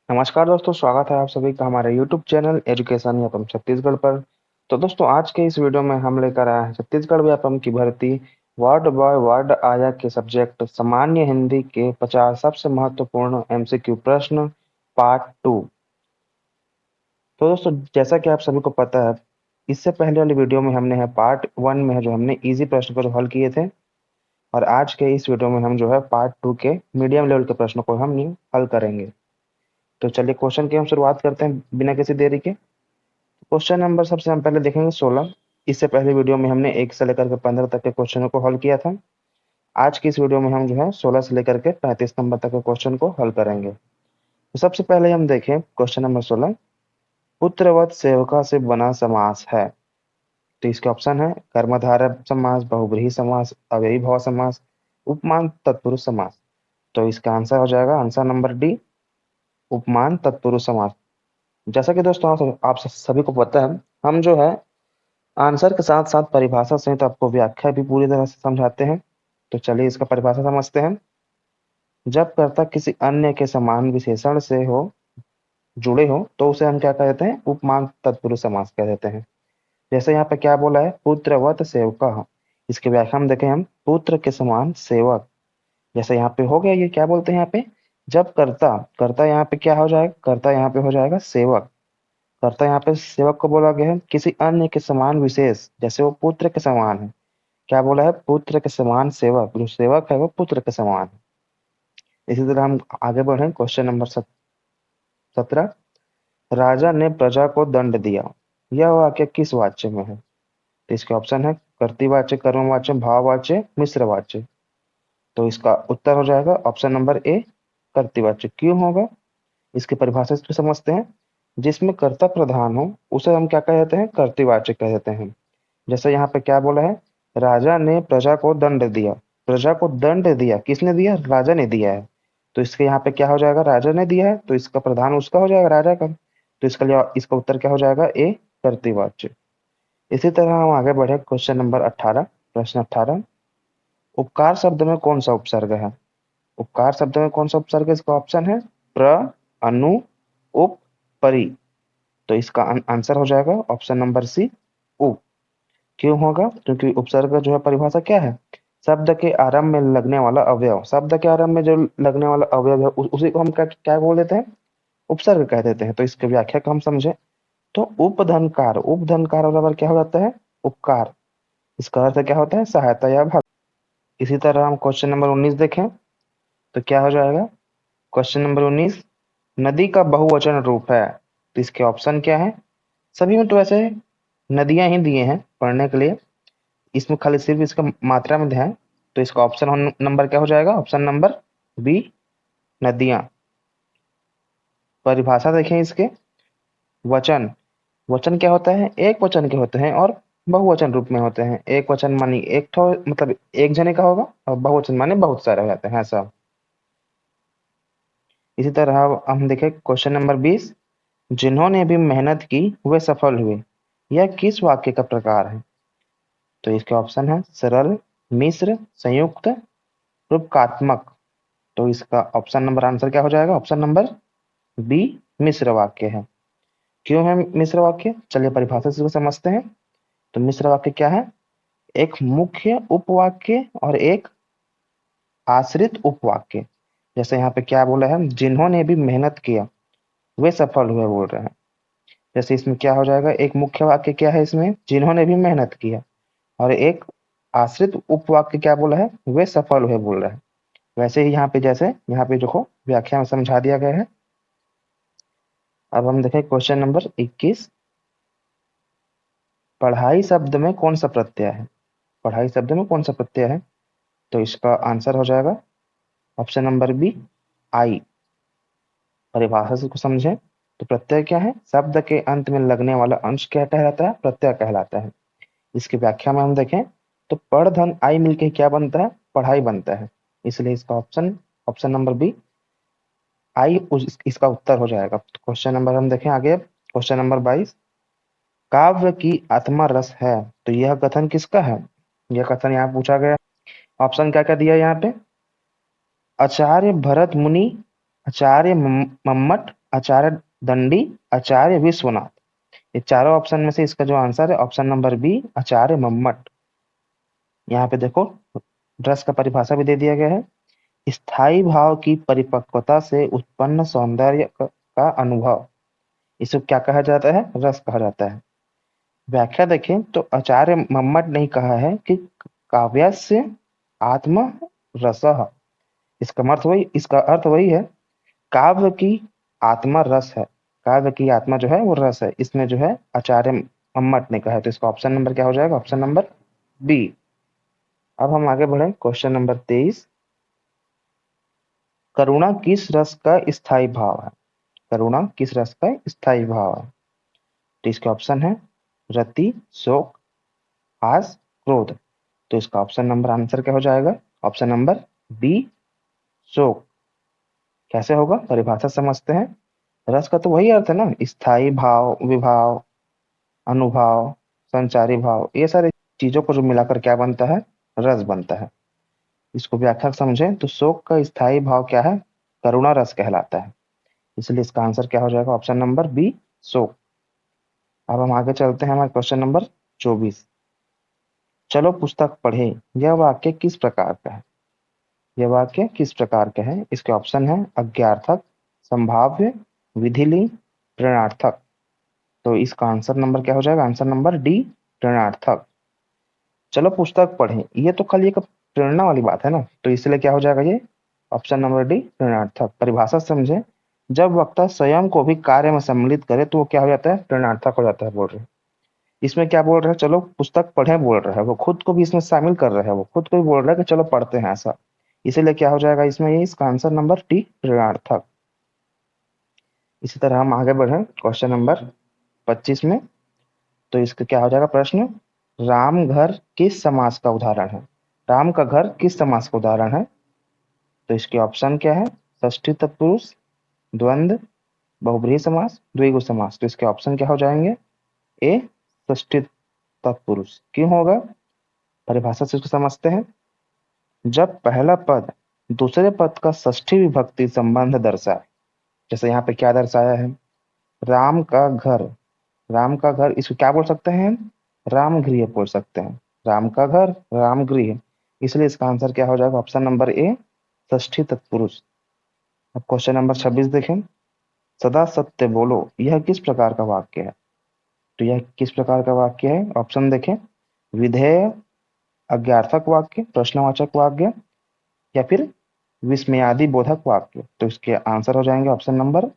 नमस्कार दोस्तों, स्वागत है आप सभी का हमारे YouTube channel education Vyapam Chhattisgarh पर। तो दोस्तों, आज के इस वीडियो में हम लेकर आए हैं छत्तीसगढ़ व्यापम की भर्ती वर्ड बाय वर्ड आया के सब्जेक्ट सामान्य हिंदी के 50 सबसे महत्वपूर्ण MCQ प्रश्न पार्ट 2। तो दोस्तों, जैसा कि आप सभी को पता है, इससे पहले वाली वीडियो में हमने है पार्ट 1 में है जो हमने इजी प्रश्न को जो हल किए थे, और आज के इस वीडियो में हम जो है पार्ट 2 के मीडियम लेवल के प्रश्नों को हम हल करेंगे। तो चलिए क्वेश्चन की हम शुरुआत करते हैं बिना किसी देरी के। क्वेश्चन नंबर सबसे हम पहले देखेंगे 16। इससे पहले वीडियो में हमने 1 से लेकर के 15 तक के क्वेश्चनों को हल किया था। आज की इस वीडियो में हम जो है 16 से लेकर के 35 नंबर तक के क्वेश्चन को हल करेंगे। तो सबसे पहले हम देखें क्वेश्चन नंबर 16। पुत्रवत सेवका से बना समास है। तो इसके ऑप्शन है कर्मधारय समास, बहुव्रीहि समास, अव्ययी भाव समास, उपमान तत्पुरुष समास। तो इसका आंसर हो जाएगा आंसर नंबर डी, उपमान तत्पुरुष समास। जैसा कि दोस्तों आप सभी को पता है, हम जो है आंसर के साथ साथ परिभाषा सहित आपको व्याख्या भी पूरी तरह से समझाते हैं। तो चलिए इसका परिभाषा समझते हैं। जब कर्ता किसी अन्य के समान विशेषण से हो जुड़े हो तो उसे हम क्या कहते हैं, उपमान तत्पुरुष समास कह देते हैं। जैसे यहाँ पे क्या बोला है, पुत्रवत सेवका। इसकी व्याख्या हम देखें, हम पुत्र के समान सेवक। जैसे यहाँ पे हो गया, ये क्या बोलते हैं यहाँ पे, जब कर्ता कर्ता यहाँ पे क्या हो जाएगा, कर्ता यहाँ पे हो जाएगा सेवक। कर्ता यहाँ पे सेवक को बोला गया है किसी अन्य के समान विशेष, जैसे वो पुत्र के समान है। क्या बोला है, पुत्र के समान सेवक। जो सेवक है वो पुत्र के समान है। इसी तरह हम आगे बढ़े क्वेश्चन नंबर 17। राजा ने प्रजा को दंड दिया। यह वाक्य किस वाच्य में है। तो इसके ऑप्शन है कर्तृवाच्य, कर्मवाच्य, भाववाच्य, मिश्रवाच्य। तो इसका उत्तर हो जाएगा ऑप्शन नंबर ए, कर्तृवाच्य। क्यों होगा, इसकी परिभाषा से समझते हैं। जिसमें कर्ता प्रधान हो उसे हम क्या कह देते हैं, कर्तृवाच्य कह देते हैं। जैसे यहाँ पे क्या बोला है, राजा ने प्रजा को दंड दिया। प्रजा को दंड दिया, किसने दिया, राजा ने दिया है। तो इसके यहाँ पे क्या हो जाएगा, राजा ने दिया है, तो इसका प्रधान उसका हो जाएगा, राजा का। तो इसका लिए इसका उत्तर क्या हो जाएगा, ए, कर्तृवाच्य। इसी तरह हम आगे बढ़े क्वेश्चन नंबर 18, प्रश्न 18। उपकार शब्द में कौन सा उपसर्ग है। उपकार शब्द में कौन सा उपसर्ग है, इसका ऑप्शन है प्र, अनु, उप, परि। तो इसका आंसर हो जाएगा ऑप्शन नंबर सी, उप। क्यों होगा, क्योंकि उपसर्ग जो है परिभाषा क्या है, शब्द के आरंभ में लगने वाला अवयव। शब्द के आरंभ में जो लगने वाला अवयव है उसी को हम क्या क्या बोल देते हैं, उपसर्ग कह देते हैं। तो इसके व्याख्या को हम समझे तो उपधनकार, उपधनकार बराबर क्या हो जाता है, उपकार। इसका अर्थ क्या होता है, सहायता या भाग। इसी तरह हम क्वेश्चन नंबर 19 देखें तो क्या हो जाएगा, क्वेश्चन नंबर 19। नदी का बहुवचन रूप है। तो इसके ऑप्शन क्या है, सभी में तो वैसे नदियां ही दिए हैं पढ़ने के लिए, इसमें खाली सिर्फ इसका मात्रा में ध्यान। तो इसका ऑप्शन नंबर क्या हो जाएगा, ऑप्शन नंबर बी, नदियां। परिभाषा देखें इसके, वचन। वचन क्या होता है, एक वचन के होते हैं और बहुवचन रूप में होते हैं। एक वचन मानी एक ठो मतलब एक जने का होगा, और बहुवचन माने बहुत सारे हो जाते हैं ऐसा। इसी तरह हम देखें क्वेश्चन नंबर 20। जिन्होंने भी मेहनत की वे सफल हुए। यह किस वाक्य का प्रकार है। तो इसके ऑप्शन है सरल, मिश्र, संयुक्त, रूपकात्मक। तो इसका ऑप्शन नंबर आंसर क्या हो जाएगा, ऑप्शन नंबर बी, मिश्र वाक्य है। क्यों है मिश्र वाक्य, चलिए परिभाषा से इसको समझते हैं। तो मिश्र वाक्य क्या है, एक मुख्य उपवाक्य और एक आश्रित उपवाक्य। जैसे यहाँ पे क्या बोला है, जिन्होंने भी मेहनत किया वे सफल हुए बोल रहे हैं। जैसे इसमें क्या हो जाएगा, एक मुख्य वाक्य क्या है इसमें, जिन्होंने भी मेहनत किया, और एक आश्रित उपवाक्य क्या बोला है, वे सफल हुए बोल रहे हैं। वैसे ही यहाँ पे जैसे यहाँ पे देखो व्याख्या में समझा दिया गया है। अब हम देखें क्वेश्चन नंबर 21। पढ़ाई शब्द में कौन सा प्रत्यय है। पढ़ाई शब्द में कौन सा प्रत्यय है। तो इसका आंसर हो जाएगा ऑप्शन नंबर बी, आई। परिभाषा से कुछ समझे तो प्रत्यय क्या है, शब्द के अंत में लगने वाला अंश क्या कहलाता है, प्रत्यय कहलाता है। इसकी व्याख्या में हम देखें तो पढ़ धन आई मिलके क्या बनता है, पढ़ाई बनता है। इसलिए इसका ऑप्शन ऑप्शन नंबर बी, आई इसका उत्तर हो जाएगा। क्वेश्चन नंबर हम देखें आगे, क्वेश्चन नंबर 22। काव्य की आत्मा रस है। तो यह कथन किसका है, यह कथन यहाँ पूछा गया। ऑप्शन क्या क्या दिया यहाँ पे, आचार्य भरत मुनि, आचार्य मम्मट, आचार्य दंडी, आचार्य विश्वनाथ। ये चारों ऑप्शन में से इसका जो आंसर है ऑप्शन नंबर बी, आचार्य मम्मट। यहाँ पे देखो रस का परिभाषा भी दे दिया गया है। स्थायी भाव की परिपक्वता से उत्पन्न सौंदर्य का अनुभव, इसे क्या कहा जाता है? रस कहा जाता है। व्याख्या देखें तो आचार्य मम्मट ने कहा है कि काव्यस्य आत्म रसः, इसका अर्थ वही है, काव्य की आत्मा रस है। काव्य की आत्मा जो है वो रस है, इसमें जो है आचार्य मम्मट ने कहा है। तो इसका ऑप्शन नंबर क्या हो जाएगा? Option number B. अब हम आगे बढ़े क्वेश्चन नंबर 23। करुणा किस रस का स्थायी भाव है? करुणा किस रस का स्थायी भाव है? तो इसके ऑप्शन है रति, शोक, हास, क्रोध। तो इसका ऑप्शन नंबर आंसर क्या हो जाएगा? ऑप्शन नंबर बी, शोक। कैसे होगा? परिभाषा समझते हैं। रस का तो वही अर्थ है ना, स्थायी भाव, विभाव, अनुभाव, संचारी भाव, ये सारे चीजों को जो मिलाकर क्या बनता है? रस बनता है। इसको व्याख्या समझें तो शोक का स्थायी भाव क्या है? करुणा रस कहलाता है। इसलिए इसका आंसर क्या हो जाएगा? ऑप्शन नंबर बी, शोक। अब हम आगे चलते हैं हमारे क्वेश्चन नंबर 24। चलो पुस्तक पढ़ें, यह वाक्य किस प्रकार का है? यह वाक्य किस प्रकार का है? इसके ऑप्शन है अज्ञार्थक, संभाव्य, विधिली, प्रेरणार्थक। तो इसका आंसर नंबर क्या हो जाएगा? आंसर नंबर डी, प्रेरणार्थक। चलो पुस्तक पढ़ें, ये तो खाली एक प्रेरणा वाली बात है ना, तो इसलिए क्या हो जाएगा? ये ऑप्शन नंबर डी, प्रेरणार्थक। परिभाषा समझे, जब वक्ता स्वयं को भी कार्य में सम्मिलित करे तो वो क्या हो जाता है? प्रेरणार्थक हो जाता है, बोल रहे हैं। इसमें क्या बोल रहे हैं? चलो पुस्तक पढ़े बोल रहे हैं, वो खुद को भी इसमें शामिल कर रहे हैं, वो खुद को भी बोल रहे हैं कि चलो पढ़ते हैं ऐसा। इसीलिए क्या हो जाएगा इसमें? ये इसका आंसर नंबर डी, प्रेरणार्थक। इसी तरह हम आगे बढ़े क्वेश्चन नंबर 25 में। तो इसका क्या हो जाएगा प्रश्न? राम घर किस समास का उदाहरण है? राम का घर किस समास का उदाहरण है? तो इसके ऑप्शन क्या है? षष्ठी तत्पुरुष, द्वंद्व, बहुब्रीहि समास, द्विगु समास। तो इसके ऑप्शन क्या हो जाएंगे? ए, षष्ठी तत्पुरुष। क्यों होगा? परिभाषा से इसको समझते हैं। जब पहला पद दूसरे पद का षष्ठी विभक्ति संबंध दर्शाए, जैसे यहाँ पे क्या दर्शाया है? राम का घर। राम का घर, इसको क्या बोल सकते हैं? राम गृह बोल सकते हैं। राम का घर, राम गृह। इसलिए इसका आंसर क्या हो जाएगा? ऑप्शन नंबर ए, षष्ठी तत्पुरुष। अब क्वेश्चन नंबर 26 देखें। सदा सत्य बोलो, यह किस प्रकार का वाक्य है? तो यह किस प्रकार का वाक्य है? ऑप्शन देखें। विधेय, अज्ञार्थक वाक्य, प्रश्नवाचक वाक्य, या फिर विस्मयादि बोधक वाक्य। तो इसके आंसर हो जाएंगे ऑप्शन नंबर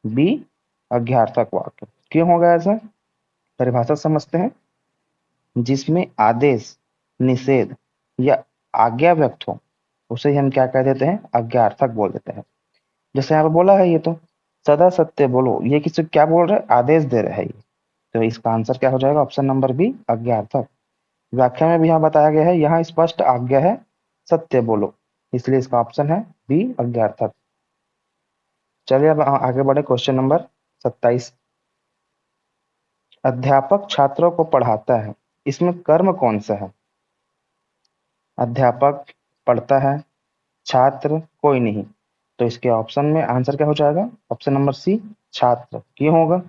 बी, अज्ञार्थक वाक्य। क्यों होगा ऐसा? परिभाषा समझते हैं। जिसमें आदेश, निषेध या आज्ञा व्यक्त हो उसे हम क्या कह देते हैं? अज्ञार्थक बोल देते हैं। जैसे यहाँ पे बोला है, ये तो सदा सत्य बोलो, ये किसी क्या बोल रहे हैं? आदेश दे रहे हैं ये। तो इसका आंसर क्या हो जाएगा? ऑप्शन नंबर बी, अज्ञार्थक। व्याख्या में भी यहाँ बताया गया है, यहाँ स्पष्ट आज्ञा है सत्य बोलो, इसलिए इसका ऑप्शन है बी, अज्ञार्थक। चलिए अब आगे बढ़े क्वेश्चन नंबर 27। अध्यापक छात्रों को पढ़ाता है, इसमें कर्म कौन सा है? अध्यापक पढ़ता है, छात्र कोई नहीं। तो इसके ऑप्शन में आंसर क्या हो जाएगा? ऑप्शन नंबर सी, छात्र। क्यों होगा?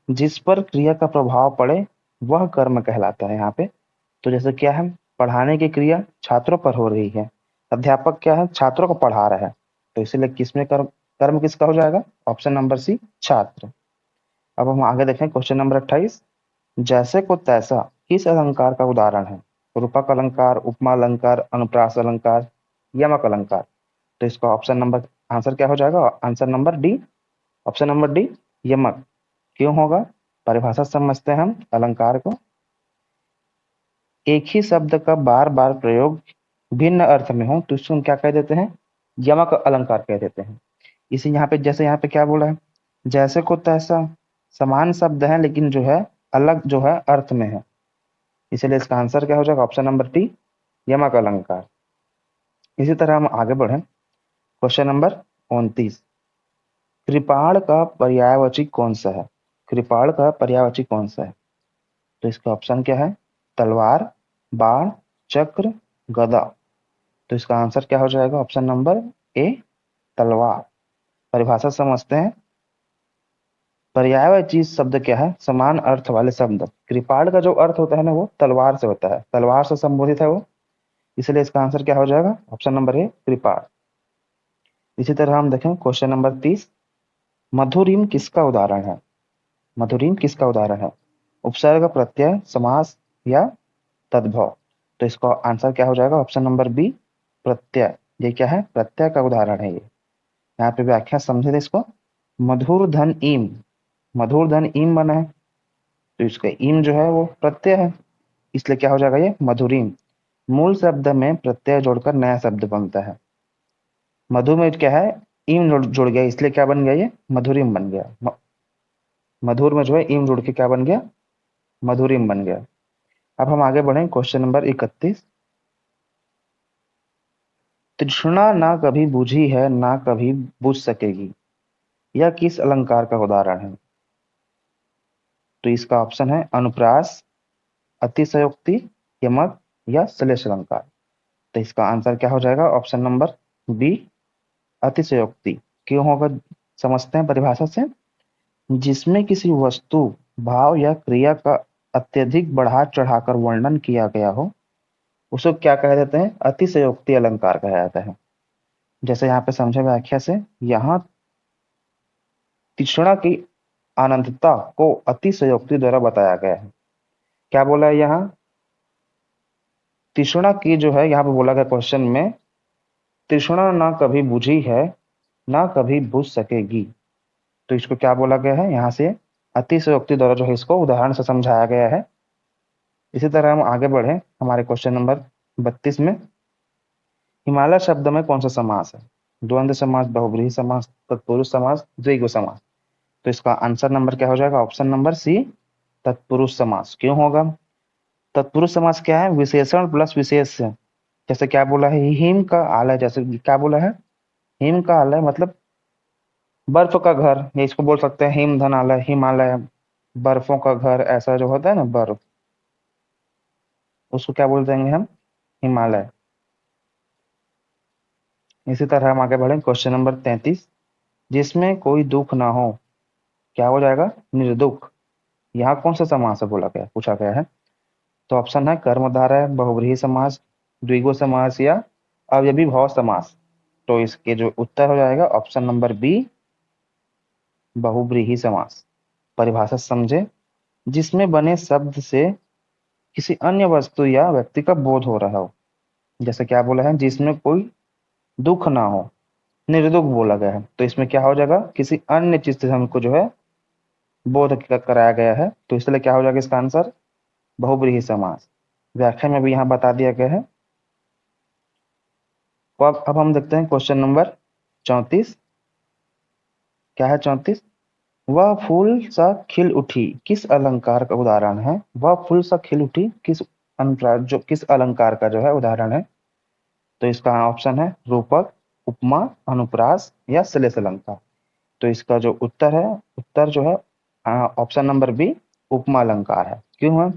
जिस पर क्रिया का प्रभाव पड़े वह कर्म कहलाता है यहाँ पे। तो जैसे क्या है? पढ़ाने की क्रिया छात्रों पर हो रही है, अध्यापक क्या है? छात्रों को पढ़ा रहा है। तो इसीलिए किसमें कर्म, कर्म किसका हो जाएगा? ऑप्शन नंबर सी, छात्र। अब हम आगे देखें क्वेश्चन नंबर 28। जैसे को तैसा किस अलंकार का उदाहरण है? रूपक अलंकार, उपमा अलंकार, अनुप्रास अलंकार, यमक अलंकार। तो इसका ऑप्शन नंबर आंसर क्या हो जाएगा? Answer number D, option number D, यमक। क्यों होगा? परिभाषा समझते हैं हम अलंकार को। एक ही शब्द का बार बार प्रयोग भिन्न अर्थ में हो तो इसको हम क्या कह देते हैं? यमक अलंकार कह देते हैं। इसी यहाँ पे, जैसे यहाँ पे क्या बोला है? जैसे को तैसा समान शब्द है लेकिन जो है अलग जो है अर्थ में है, इसलिए इसका आंसर क्या हो जाएगा? ऑप्शन नंबर टी, यमक अलंकार। इसी तरह हम आगे बढ़े क्वेश्चन नंबर 29। कृपाण का पर्यायवाची कौन सा है? कृपाण का पर्यायवाची कौन सा है? तो इसका ऑप्शन क्या है? तलवार, बाण, चक्र, गदा। तो इसका आंसर क्या हो जाएगा? ऑप्शन नंबर ए, तलवार। परिभाषा समझते हैं। पर्यायवाची शब्द क्या है? समान अर्थ वाले शब्द। कृपाण का जो अर्थ होता है ना वो तलवार से होता है, तलवार से संबोधित है वो, इसलिए इसका आंसर क्या हो जाएगा? ऑप्शन नंबर ए कृपाण। इसी तरह हम देखें क्वेश्चन नंबर 30, मधुरिम किसका उदाहरण है? मधुरिम किसका उदाहरण है? उपसर्ग, प्रत्यय, समास या तद्भव। तो इसका आंसर क्या हो जाएगा? ऑप्शन नंबर बी प्रत्यय। ये क्या है? प्रत्यय का उदाहरण है ये। यहाँ पे व्याख्या समझे थे इसको। मधुर धन ईम, मधुर धन ईम बना है, तो इसका ईम जो है वो प्रत्यय है, इसलिए क्या हो जाएगा? ये मधुरीम। मूल शब्द में प्रत्यय जोड़कर नया शब्द बनता है। मधु में क्या है? ईम जुड़ गया, इसलिए क्या बन गया? ये मधुरिम बन गया। मधुर में जो है ईम जुड़ के क्या बन गया? मधुरिम बन गया। अब हम आगे बढ़े क्वेश्चन नंबर 31, तृष्णा ना कभी बुझी है ना कभी बुझ सकेगी, यह किस अलंकार का उदाहरण है? तो इसका ऑप्शन है अनुप्रास, अतिशयोक्ति, यमक या श्लेष अलंकार। तो इसका आंसर क्या हो जाएगा? ऑप्शन नंबर बी अतिशयोक्ति। क्यों होगा? समझते हैं परिभाषा से। जिसमें किसी वस्तु, भाव या क्रिया का अत्यधिक बढ़ा चढ़ाकर वर्णन किया गया हो, उसको क्या कह देते हैं? अतिशयोक्ति अलंकार कहा जाता है। जैसे यहाँ पे समझे व्याख्या से, यहाँ तृष्णा की अनंतता को अतिशयोक्ति द्वारा बताया गया है। क्या बोला है यहाँ? तृष्णा की जो है यहाँ पे बोला गया क्वेश्चन में, तृष्णा ना कभी बुझी है ना कभी बुझ सकेगी। तो इसको क्या बोला गया है? यहाँ से अतिशयोक्ति द्वारा जो है इसको उदाहरण से समझाया गया है। इसी तरह हम आगे बढ़े हमारे क्वेश्चन नंबर 32 में, हिमालय शब्द में कौन सा समास है? द्वंद्व समास, बहुब्रीहि समास, तत्पुरुष समास, द्विगु समास। तो इसका आंसर नंबर क्या हो जाएगा? ऑप्शन नंबर सी तत्पुरुष समास। क्यों होगा? तत्पुरुष समास क्या है? विशेषण प्लस विशेष। जैसे क्या बोला है? हिम का आलय, जैसे क्या बोला है? हिम का आलय मतलब बर्फ का घर, या इसको बोल सकते हैं हिम धन आलय, हिमालय, बर्फों का घर, ऐसा जो होता है ना बर्फ, उसको क्या बोल देंगे हम? हिमालय। इसी तरह हम आगे बढ़े क्वेश्चन नंबर 33, जिसमें कोई दुख ना हो, क्या हो जाएगा? निर्दुख। यहाँ कौन सा समास है बोला गया, पूछा गया है? तो ऑप्शन है कर्मधारय, बहुव्रीहि समास, द्विगु समास या अव्ययी भाव समास। तो इसके जो उत्तर हो जाएगा ऑप्शन नंबर बी बहुव्रीहि समास। परिभाषा समझे, जिसमें बने शब्द से किसी अन्य वस्तु या व्यक्ति का बोध हो रहा हो। जैसे क्या बोला है? जिसमें कोई दुख ना हो, निर्दुख बोला गया है, तो इसमें क्या हो जाएगा? किसी अन्य चीज से हमको जो है बोध कराया गया है, तो इसलिए क्या हो जाएगा इसका आंसर? बहुब्रीहि समास। व्याख्या में भी यहाँ बता दिया गया है। तो अब हम देखते हैं क्वेश्चन नंबर 34। क्या है 34? वह फूल सा खिल उठी किस अलंकार का उदाहरण है? वह फूल सा खिल उठी किस अनुप्रास, जो किस अलंकार का जो है उदाहरण है? तो इसका ऑप्शन है रूपक, उपमा, अनुप्रास या श्लेष अलंकार। तो इसका जो उत्तर है, उत्तर जो है ऑप्शन नंबर बी उपमा अलंकार है। क्यों है?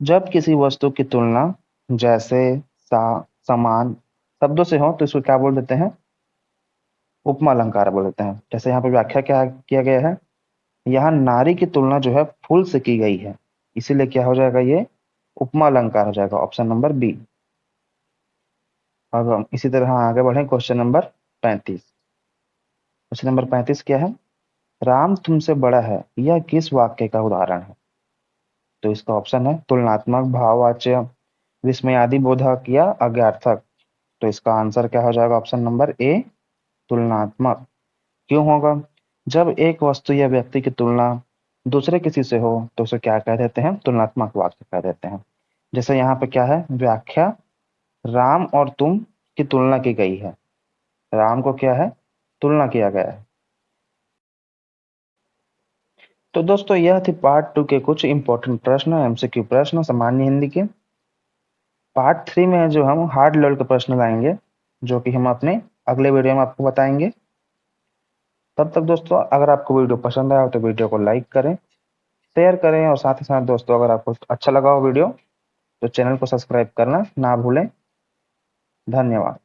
जब किसी वस्तु की तुलना जैसे, सा, समान शब्दों से हो तो इसको क्या बोल देते हैं? उपमा अलंकार बोल देते हैं। जैसे यहाँ पे व्याख्या क्या किया गया है? यहाँ नारी की तुलना जो है फूल से की गई है, इसीलिए क्या हो जाएगा? ये उपमा अलंकार हो जाएगा, ऑप्शन नंबर बी। अब हम इसी तरह आगे बढ़े क्वेश्चन नंबर 35। क्वेश्चन नंबर 35 क्या है? राम तुमसे बड़ा है, यह किस वाक्य का उदाहरण है? तो इसका ऑप्शन है तुलनात्मक, भाववाच्य, विस्मयादि बोधक या अज्ञार्थक। तो इसका आंसर क्या हो जाएगा? ऑप्शन नंबर ए तुलनात्मक। क्यों होगा? जब एक वस्तु या व्यक्ति की तुलना दूसरे किसी से हो तो उसे क्या कह देते हैं? तुलनात्मक वाक्य कह देते हैं। जैसे यहाँ पे क्या है? व्याख्या, राम और तुम की तुलना की गई है, राम को क्या है? तुलना किया गया है। तो दोस्तों यह थी पार्ट 2 के कुछ इंपॉर्टेंट प्रश्न, एमसीक्यू प्रश्न सामान्य हिंदी के। पार्ट 3 में जो हम हार्ड लेवल के प्रश्न लाएंगे, जो कि हम अपने अगले वीडियो में आपको बताएंगे। तब तक दोस्तों अगर आपको वीडियो पसंद आया हो तो वीडियो को लाइक करें, शेयर करें, और साथ ही साथ दोस्तों अगर आपको अच्छा लगा हो वीडियो तो चैनल को सब्सक्राइब करना ना भूलें। धन्यवाद।